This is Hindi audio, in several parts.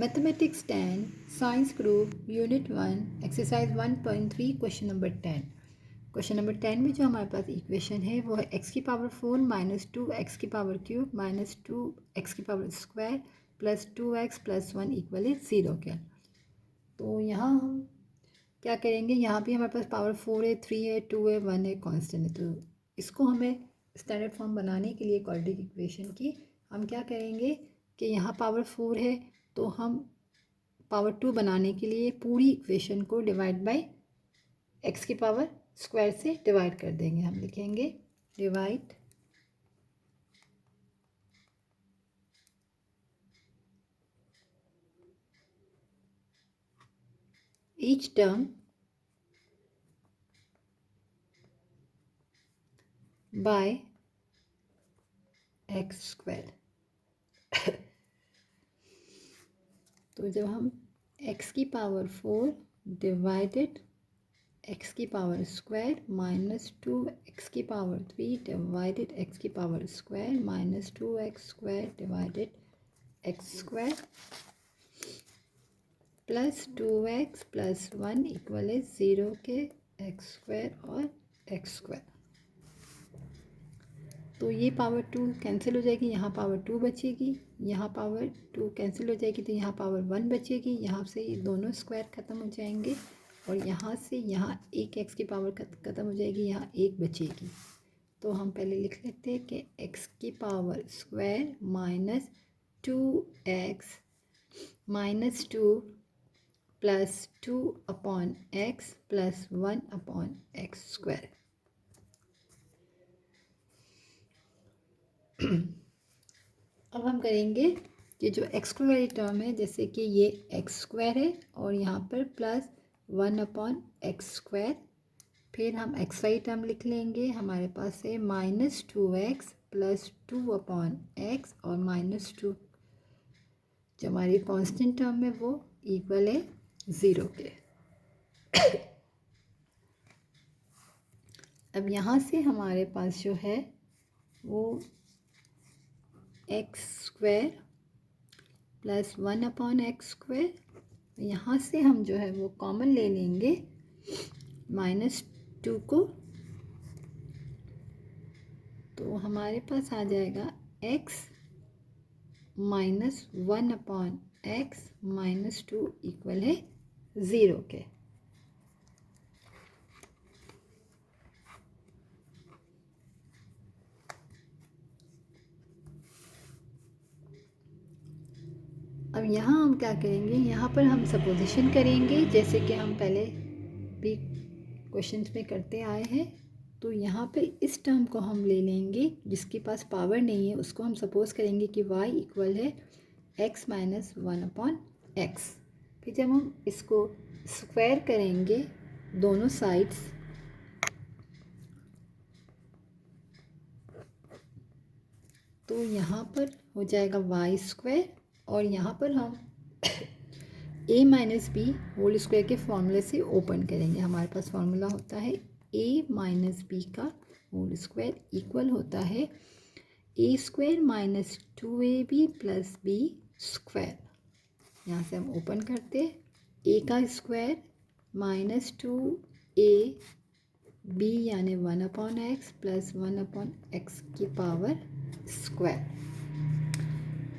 Mathematics 10 science group unit 1 exercise 1.3 question number 10। Question number 10 में जो हमारे पास इक्वेशन है वो है x की पावर 4 माइनस 2x की पावर क्यूब माइनस 2x की power square plus 2x plus 1 equal है 0 के। तो यहाँ हम क्या करेंगे, यहाँ भी हमारे पास पावर 4 है, 3 है, 2 है, 1 है, कांस्टेंट है। तो इसको हमें स्टैंडर्ड फॉर्म बनाने के लिए क्वाड्रेटिक इक्वेशन की हम क्या करेंगे कि यहाँ पावर 4 है तो हम पावर 2 बनाने के लिए पूरी इक्वेशन को डिवाइड बाय x की पावर स्क्वायर से डिवाइड कर देंगे। हम लिखेंगे divide each term by x square. तो जब हम x की पावर 4 डिवाइडेड x की पावर स्क्वायर माइनस 2x की पावर 3 डिवाइडेड x की power square minus 2x square divided x square plus 2x plus 1 equal है 0 के x स्क्वायर और x स्क्वायर। तो ये पावर 2 कैंसिल हो जाएगी, यहाँ पावर 2 बचेगी, यहाँ पावर 2 कैंसिल हो जाएगी तो यहाँ पावर 1 बचेगी, यहाँ से ये दोनों स्क्वायर ख़त्म हो जाएंगे और यहाँ से यहाँ एक x की पावर ख़त्म हो जाएगी, यहाँ एक बचेगी। तो हम पहले लिख लेते हैं कि x की power square minus 2x minus 2 plus 2 upon x plus 1 upon x square. अब हम करेंगे कि जो x स्क्वायर वाली टर्म है, जैसे कि ये x स्क्वायर है और यहाँ पर प्लस 1 अपॉन एक्स स्क्वायर, फिर हम x वाली टर्म लिख लेंगे। हमारे पास है minus 2x plus 2 upon x और माइनस 2 जो हमारी कांस्टेंट टर्म है वो इक्वल है 0 के। अब यहाँ से हमारे पास जो है वो x square plus 1 upon x square, यहाँ से हम जो है वो कॉमन ले लेंगे माइनस 2 को, तो हमारे पास आ जाएगा x minus 1 upon x minus 2 equal है 0 के। अब यहाँ हम क्या करेंगे, यहाँ पर हम सपोजिशन करेंगे जैसे कि हम पहले भी क्वेश्चंस में करते आए हैं। तो यहाँ पे इस टर्म को हम ले लेंगे, जिसके पास पावर नहीं है उसको हम सपोज करेंगे कि y इक्वल है x माइनस 1 अपॉन एक्स। फिर जब हम इसको स्क्वायर करेंगे दोनों साइड्स, तो यहाँ पर हो जाएगा y स्क्वायर और यहाँ पर हम a minus B whole square के फॉर्मूले से ओपन करेंगे। हमारे पास फॉर्मूला होता है a माइनस बी का होल स्क्वायर इक्वल होता है a square minus 2ab plus B square. यहाँ से हम ओपन करते a का स्क्वायर माइनस 2a b यानी 1 upon x plus 1 upon x की पावर स्क्वायर।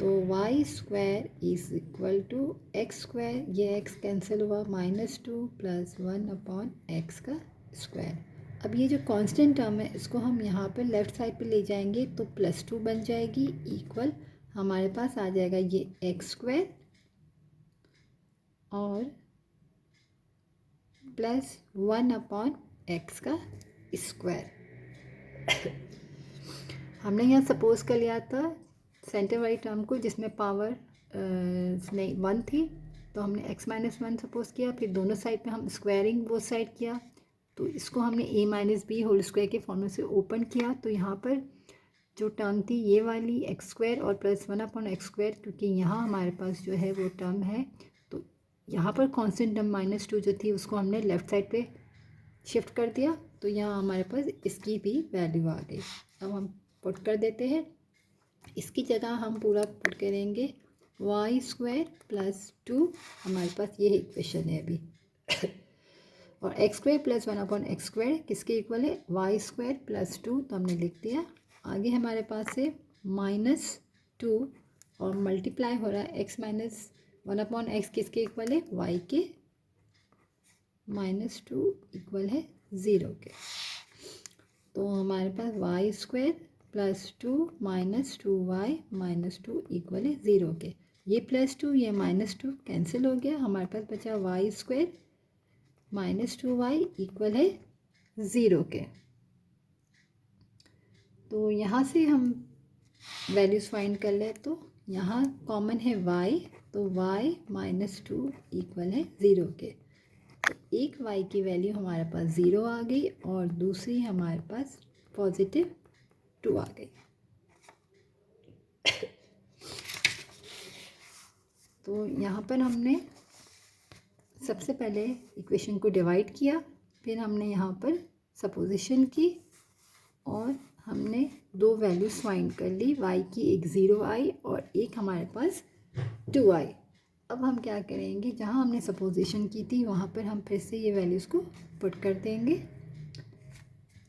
तो y square is equal to x square, ये x कैंसिल हुआ, माइनस 2 प्लस 1 अपॉन एक्स का स्क्वायर। अब ये जो कांस्टेंट टर्म है इसको हम यहाँ पे लेफ़्ट साइड पे ले जाएंगे तो प्लस 2 बन जाएगी इक्वल हमारे पास आ जाएगा ये एक्स स्क्वायर और प्लस 1 अपॉन एक्स का स्क्वायर। हमने यहाँ सपोज कर लिया था सेंटर वाली टर्म को जिसमें पावर नहीं 1 थी, तो हमने x माइनस 1 सपोज किया, फिर दोनों साइड पे हम स्क्वायरिंग बोथ साइड किया, तो इसको हमने a minus B whole square के फॉर्मूले से ओपन किया। तो यहाँ पर जो टर्म थी ये वाली एक्स स्क्वायर और प्लस 1 अपॉन एक्स स्क्वायर, क्योंकि यहाँ हमारे पास जो है वो टर्म है, तो यहाँ पर कॉन्स्टेंट टर्म माइनस 2 जो थी उसको हमने लेफ़्ट साइड पे शिफ्ट कर दिया, तो यहाँ हमारे पास इसकी भी वैल्यू आ गई। अब हम पुट कर देते हैं, इसकी जगह हम पूरा पुट करेंगे वाई स्क्वायर प्लस 2, हमारे पास ये इक्वेशन है अभी। और x square plus 1 x square किसके इक्वल है, वाई स्क्वायर प्लस 2, तो हमने लिख दिया। आगे हमारे पास है -2 और मल्टीप्लाई हो रहा है एक्स माइनस 1/x किसके इक्वल है, वाई के, -2 इक्वल है 0 के। तो हमारे पास Y square plus 2 -2y -2 equal है 0 के। ये +2 ये -2 कैंसिल हो गया, हमारे पास बचा वाई स्क्वायर -2y इक्वल है 0 के। तो यहाँ से हम वैल्यूज़ फाइंड कर ले, तो यहाँ कॉमन है y, तो y -2 इक्वल है 0 के। तो एक y की वैल्यू हमारे पास 0 आ गई और दूसरी हमारे पास +2 आ गई। तो यहाँ पर हमने सबसे पहले इक्वेशन को डिवाइड किया, फिर हमने यहाँ पर सपोजिशन की और हमने दो वैल्यूज फाइंड कर ली, y की एक 0 आई और एक हमारे पास 2 आई। अब हम क्या करेंगे, जहाँ हमने सपोजिशन की थी वहाँ पर हम फिर से ये वैल्यूज़ को पुट कर देंगे।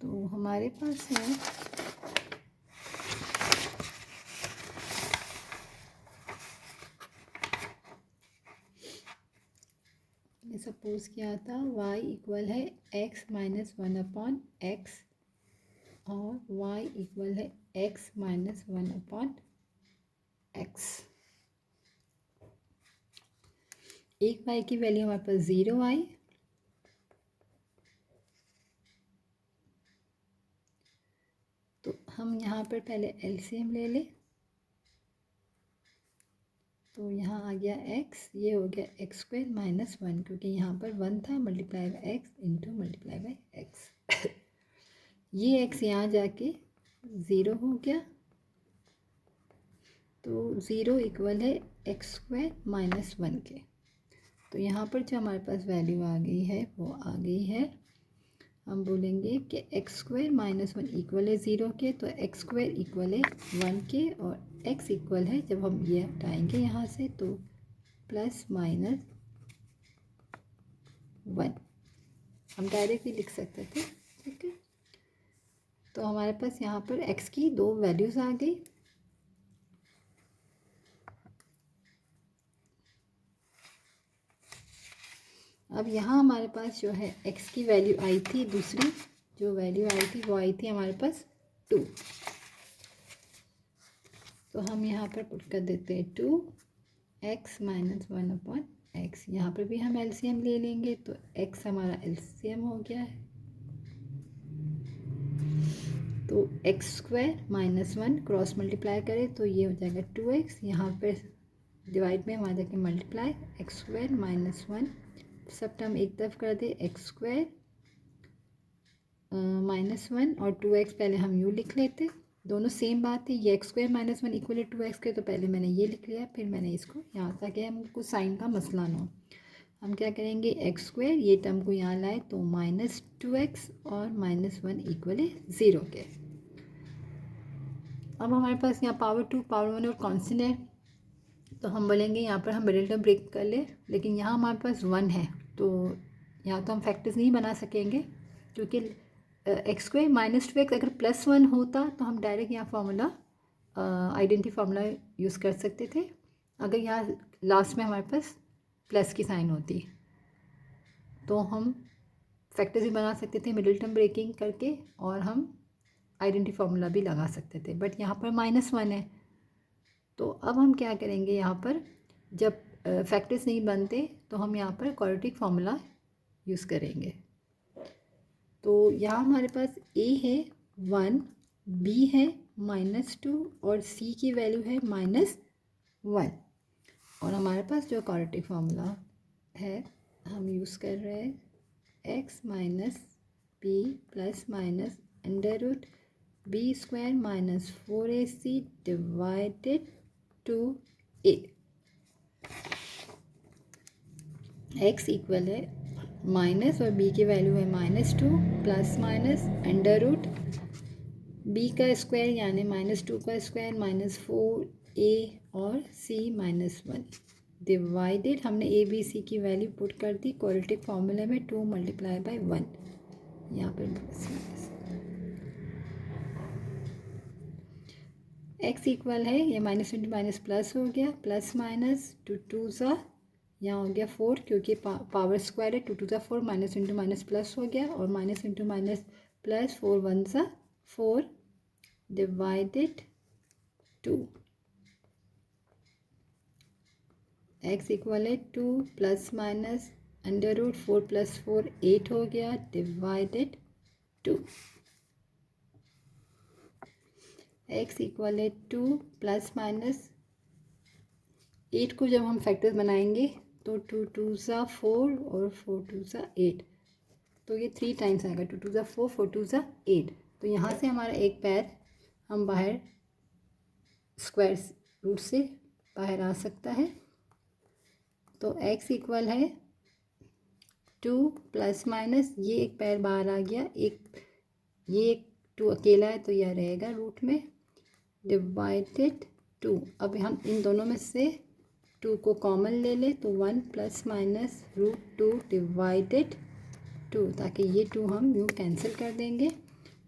तो हमारे पास है सपोज किया था y इक्वल है x - 1/x और y इक्वल है x - 1/x। एक y की वैल्यू हमारे पास 0 आई, तो हम यहाँ पर पहले एलसीएम ले लें। तो यहाँ आ गया x, ये हो गया x² - 1, क्योंकि यहाँ पर 1 था, multiply by x into multiply by x। ये x यहाँ जाके 0 हो गया, तो 0 इक्वल है x² - 1 के। तो यहाँ पर जो हमारे पास वैल्यू आ गई है वो आ गई है, हम बोलेंगे कि x² - 1 इक्वल है 0 के, तो x² इक्वल है 1 के और x इक्वल है, जब हम ये हटाएंगे यहाँ से तो ±1। हम डायरेक्ट भी लिख सकते थे, ठीक है। तो हमारे पास यहाँ पर x की दो वैल्यूज़ आ गई। अब यहाँ हमारे पास जो है x की वैल्यू आई थी, दूसरी जो वैल्यू आई थी वो आई थी हमारे पास 2। तो हम यहाँ पर पुट कर देते हैं 2x - 1/x। यहाँ पर भी हम एलसीएम ले लेंगे, तो x हमारा एलसीएम हो गया है, तो x² - 1 क्रॉस मल्टीप्लाई करें तो ये हो जाएगा 2x, यहाँ पर डिवाइड में हमारा जाके मल्टीप्लाई x² - 1, सब टर्म एक तरफ कर दे, x² - 1 और 2x पहले हम यूँ लिख लेते, दोनों सेम बात है। ये x² - 1 इक्वल है 2x के, तो पहले मैंने ये लिख लिया, फिर मैंने इसको यहाँ ताकि हमको साइन का मसला ना हो। हम क्या करेंगे, x² ये टर्म को यहाँ लाए तो -2x और -1 इक्वल है 0 के। अब हमारे पास यहाँ पावर 2 पावर 1 और कॉन्स्टेंट है, तो हम बोलेंगे यहाँ पर हम मिडिल टर्म ब्रेक कर ले, लेकिन यहाँ हमारे पास 1 है, तो यहाँ तो हम फैक्टर्स नहीं बना सकेंगे, क्योंकि x² - 2x अगर +1 होता तो हम डायरेक्ट यहाँ फार्मूला आइडेंटिटी फार्मूला यूज़ कर सकते थे। अगर यहाँ लास्ट में हमारे पास प्लस की साइन होती तो हम फैक्टर्स भी बना सकते थे मिडिल टर्म ब्रेकिंग करके, और हम आइडेंटिटी फार्मूला भी लगा सकते थे, बट यहाँ पर -1 है। तो अब हम क्या करेंगे, यहाँ पर जब फैक्टर्स नहीं बनते तो हम यहाँ पर क्वाड्रेटिक फार्मूला यूज़ करेंगे। तो यहाँ हमारे पास a है 1, b है -2 और c की वैल्यू है -1, और हमारे पास जो क्वाड्रेटिक फार्मूला है हम यूज़ कर रहे हैं x - b ± √b² - 4ac divided 2a। x equal है माइनस और b की वैल्यू है -2 ± √b का स्क्वायर यानी -2 का स्क्वायर -4 ए और सी माइनस वन डिवाइडेड, हमने ए बी सी की वैल्यू पुट कर दी क्वाड्रेटिक फार्मूले में, 2 मल्टीप्लाई बाई 1, यहाँ पर एक्स इक्वल है, ये माइनस इंटू माइनस प्लस हो गया, प्लस माइनस टू टू ज़ा, यहाँ हो गया 4 क्योंकि पावर स्क्वायर है, 2 टू ज़ा 4, माइनस इंटू माइनस प्लस हो गया, और माइनस इंटू माइनस प्लस 4 1 ज़ा 4 डिवाइडेड 2, एक्स इक्वल है 2 plus minus under root 4 plus 4 8 हो गया डिवाइडेड 2, एक्स इक्वल है 2 प्लस माइनस 8 को जब हम फैक्टर्स बनाएंगे तो 2 टू ज़ा 4 और 4 टू ज़ा 8, तो ये 3 टाइम्स आएगा, 2 टू ज़ा 4 4 टू ज़ा 8, तो यहाँ से हमारा एक पैर हम बाहर स्क्वायर रूट से बाहर आ सकता है। तो x इक्वल है 2 प्लस माइनस, ये एक पैर बाहर आ गया, ये एक 2 अकेला है तो यह रहेगा रूट में डिवाइडेड 2। अब हम इन दोनों में से 2 को कॉमन ले लें तो 1 प्लस माइनस रूट 2 डिवाइडेड 2, ताकि ये 2 हम यूँ कैंसिल कर देंगे,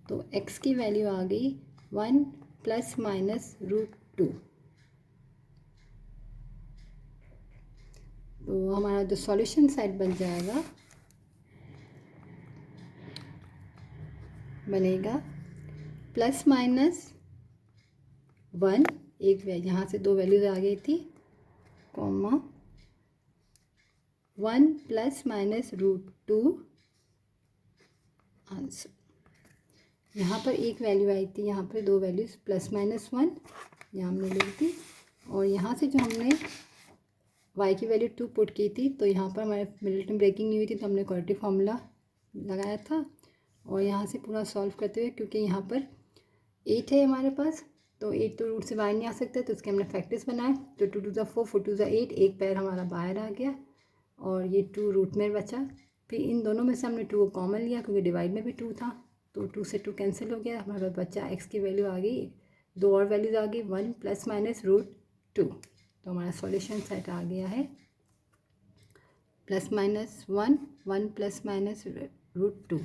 तो x की वैल्यू आ गई 1 प्लस माइनस रूट 2। तो हमारा जो सॉल्यूशन सेट बन जाएगा बनेगा प्लस माइनस 1, एक यहाँ से 2 वैल्यूज आ गई थी, comma 1 plus minus root 2 answer. यहाँ पर एक वैल्यू आई थी, यहाँ पर 2 वैल्यूज प्लस माइनस 1 यहाँ हमने ली थी, और यहाँ से जो हमने y की वैल्यू 2 पुट की थी, तो यहाँ पर हमारे मिडिल टर्म ब्रेकिंग नहीं हुई थी, तो हमने क्वाड्रेटिक फार्मूला लगाया था, और यहाँ से पूरा सॉल्व करते हुए क्योंकि यहाँ पर 8 है हमारे पास, तो 8 तो रूट से बाहर नहीं आ सकते, तो इसके हमने फैक्टर्स बनाए, तो 2 टू ज़ा 4 4 टू ज़ा 8, एक पैर हमारा बाहर आ गया और ये 2 रूट में बचा। फिर इन दोनों में से हमने 2 को कॉमन लिया क्योंकि डिवाइड में भी 2 था, तो 2 से 2 कैंसिल हो गया, हमारे पास बचा x की वैल्यू आ गई, 2 और वैल्यूज आ गई 1 प्लस माइनस रूट 2। तो हमारा सॉल्यूशन सेट आ गया है plus minus 1 1 plus minus root 2।